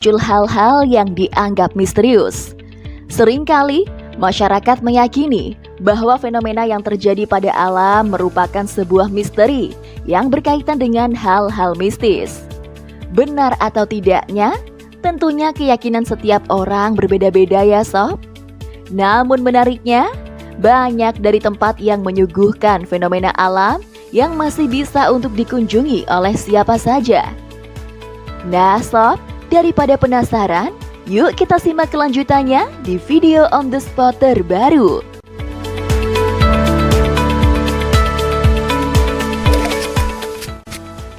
muncul hal-hal yang dianggap misterius. Seringkali, masyarakat meyakini bahwa fenomena yang terjadi pada alam merupakan sebuah misteri yang berkaitan dengan hal-hal mistis. Benar atau tidaknya, tentunya keyakinan setiap orang berbeda-beda ya sob. Namun menariknya, banyak dari tempat yang menyuguhkan fenomena alam yang masih bisa untuk dikunjungi oleh siapa saja. Nah sob, daripada penasaran, yuk kita simak kelanjutannya di video on the spot terbaru.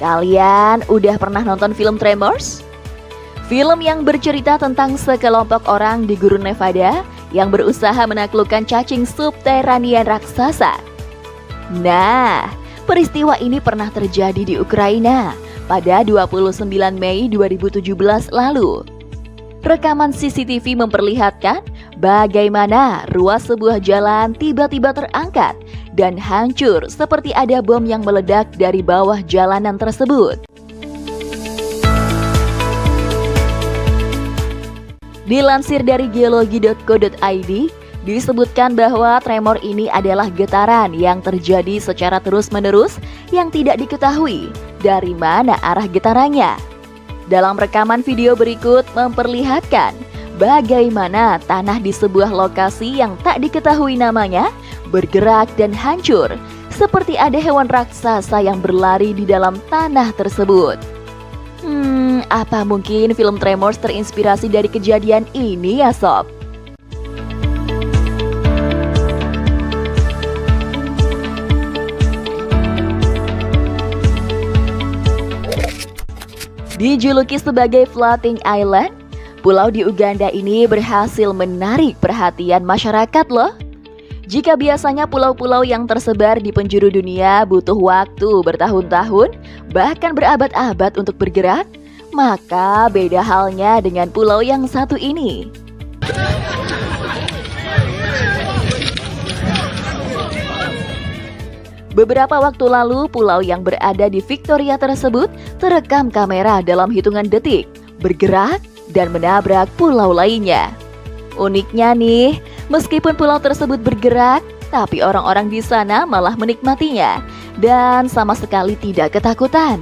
Kalian udah pernah nonton film Tremors? Film yang bercerita tentang sekelompok orang di gurun Nevada yang berusaha menaklukkan cacing subterranean raksasa. Nah, peristiwa ini pernah terjadi di Ukraina pada 29 Mei 2017 lalu. Rekaman CCTV memperlihatkan bagaimana ruas sebuah jalan tiba-tiba terangkat dan hancur seperti ada bom yang meledak dari bawah jalanan tersebut. Dilansir dari geologi.co.id, disebutkan bahwa tremor ini adalah getaran yang terjadi secara terus-menerus yang tidak diketahui dari mana arah getarannya. Dalam rekaman video berikut memperlihatkan bagaimana tanah di sebuah lokasi yang tak diketahui namanya bergerak dan hancur, seperti ada hewan raksasa yang berlari di dalam tanah tersebut. Apa mungkin film Tremors terinspirasi dari kejadian ini ya sob? Dijuluki sebagai Floating Island, pulau di Uganda ini berhasil menarik perhatian masyarakat loh. Jika biasanya pulau-pulau yang tersebar di penjuru dunia butuh waktu bertahun-tahun, bahkan berabad-abad untuk bergerak, maka beda halnya dengan pulau yang satu ini. Beberapa waktu lalu, pulau yang berada di Victoria tersebut terekam kamera dalam hitungan detik, bergerak dan menabrak pulau lainnya. Uniknya nih, meskipun pulau tersebut bergerak, tapi orang-orang di sana malah menikmatinya dan sama sekali tidak ketakutan.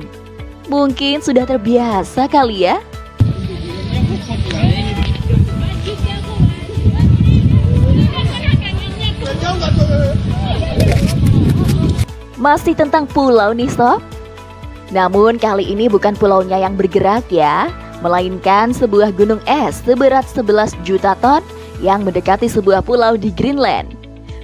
Mungkin sudah terbiasa kali ya? Masih tentang pulau nih sob. Namun kali ini bukan pulaunya yang bergerak ya, melainkan sebuah gunung es seberat 11 juta ton yang mendekati sebuah pulau di Greenland.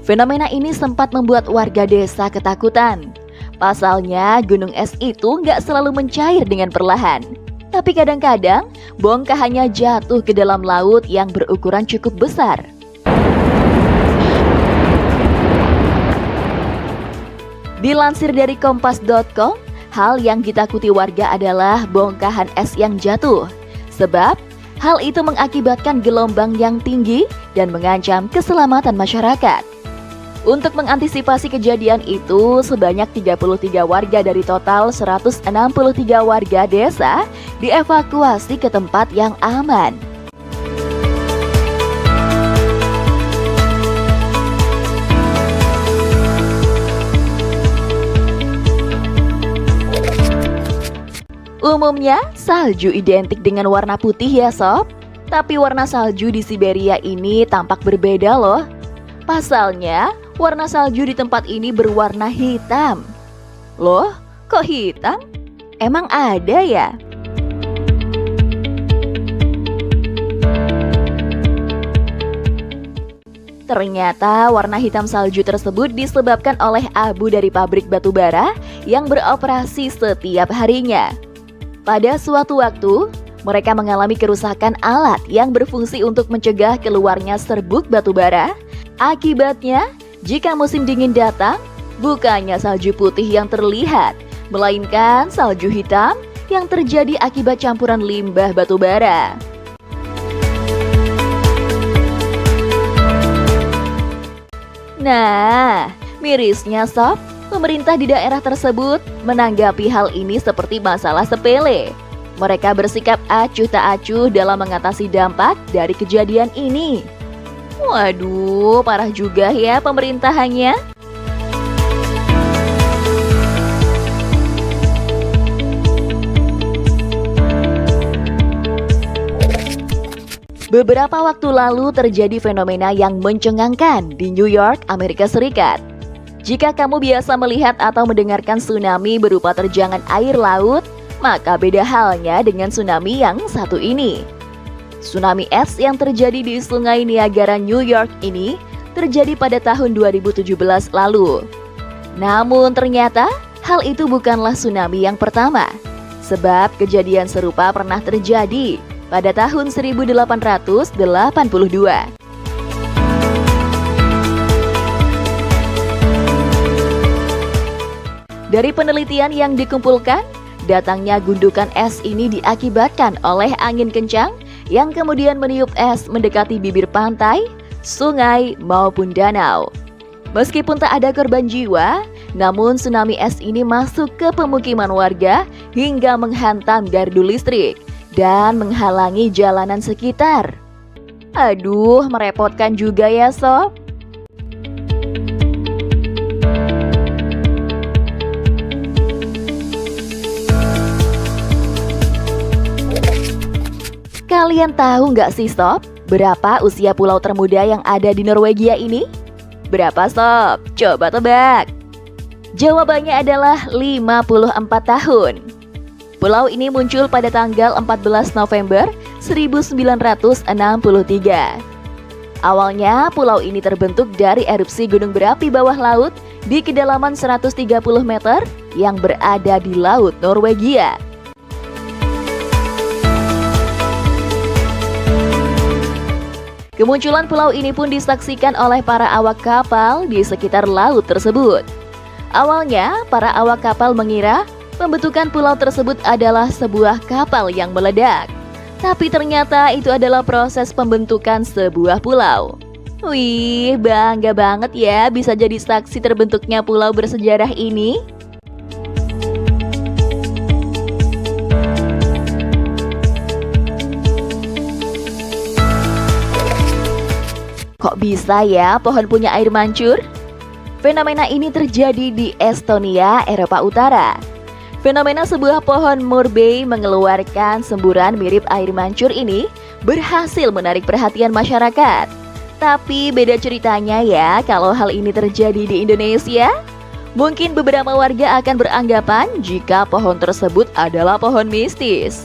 Fenomena ini sempat membuat warga desa ketakutan. Pasalnya gunung es itu nggak selalu mencair dengan perlahan, tapi kadang-kadang bongkahannya jatuh ke dalam laut yang berukuran cukup besar. Dilansir dari kompas.com, hal yang ditakuti warga adalah bongkahan es yang jatuh, sebab hal itu mengakibatkan gelombang yang tinggi dan mengancam keselamatan masyarakat. Untuk mengantisipasi kejadian itu, sebanyak 33 warga dari total 163 warga desa dievakuasi ke tempat yang aman. Umumnya, salju identik dengan warna putih ya sob. Tapi warna salju di Siberia ini tampak berbeda loh. Pasalnya, warna salju di tempat ini berwarna hitam. Loh, kok hitam? Emang ada ya? Ternyata warna hitam salju tersebut disebabkan oleh abu dari pabrik batubara yang beroperasi setiap harinya. Pada suatu waktu, mereka mengalami kerusakan alat yang berfungsi untuk mencegah keluarnya serbuk batubara. Akibatnya, jika musim dingin datang, bukannya salju putih yang terlihat, melainkan salju hitam yang terjadi akibat campuran limbah batubara. Nah, mirisnya sob, pemerintah di daerah tersebut menanggapi hal ini seperti masalah sepele. mereka bersikap acuh tak acuh dalam mengatasi dampak dari kejadian ini. Waduh, parah juga ya pemerintahannya. Beberapa waktu lalu terjadi fenomena yang mencengangkan di New York, Amerika Serikat. Jika kamu biasa melihat atau mendengarkan tsunami berupa terjangan air laut, maka beda halnya dengan tsunami yang satu ini. Tsunami es yang terjadi di Sungai Niagara, New York ini terjadi pada tahun 2017 lalu. Namun ternyata hal itu bukanlah tsunami yang pertama, sebab kejadian serupa pernah terjadi pada tahun 1882. Dari penelitian yang dikumpulkan, datangnya gundukan es ini diakibatkan oleh angin kencang yang kemudian meniup es mendekati bibir pantai, sungai, maupun danau. Meskipun tak ada korban jiwa, namun tsunami es ini masuk ke pemukiman warga hingga menghantam gardu listrik dan menghalangi jalanan sekitar. Aduh, merepotkan juga ya sob. Kalian tahu nggak sih sob, berapa usia pulau termuda yang ada di Norwegia ini? Berapa sob? Coba tebak. Jawabannya adalah 54 tahun. Pulau ini muncul pada tanggal 14 November 1963. Awalnya pulau ini terbentuk dari erupsi gunung berapi bawah laut di kedalaman 130 meter yang berada di Laut Norwegia. Kemunculan pulau ini pun disaksikan oleh para awak kapal di sekitar laut tersebut. Awalnya, para awak kapal mengira pembentukan pulau tersebut adalah sebuah kapal yang meledak. Tapi ternyata itu adalah proses pembentukan sebuah pulau. Wih, bangga banget ya bisa jadi saksi terbentuknya pulau bersejarah ini. Kok bisa ya pohon punya air mancur? Fenomena ini terjadi di Estonia, Eropa Utara. Fenomena sebuah pohon murbei mengeluarkan semburan mirip air mancur ini berhasil menarik perhatian masyarakat. Tapi beda ceritanya ya kalau hal ini terjadi di Indonesia. Mungkin beberapa warga akan beranggapan jika pohon tersebut adalah pohon mistis.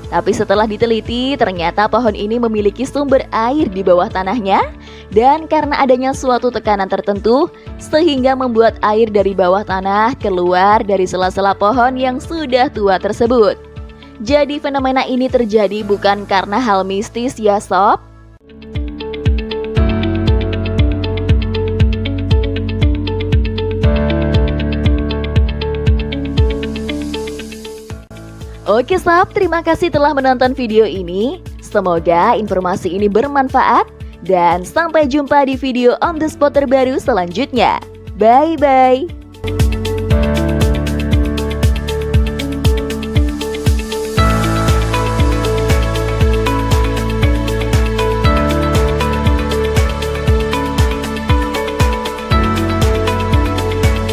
Tapi setelah diteliti, ternyata pohon ini memiliki sumber air di bawah tanahnya, dan karena adanya suatu tekanan tertentu, sehingga membuat air dari bawah tanah keluar dari sela-sela pohon yang sudah tua tersebut. Jadi fenomena ini terjadi bukan karena hal mistis ya sob. Oke sob, terima kasih telah menonton video ini. Semoga informasi ini bermanfaat. Dan sampai jumpa di video on the spot terbaru selanjutnya. Bye-bye.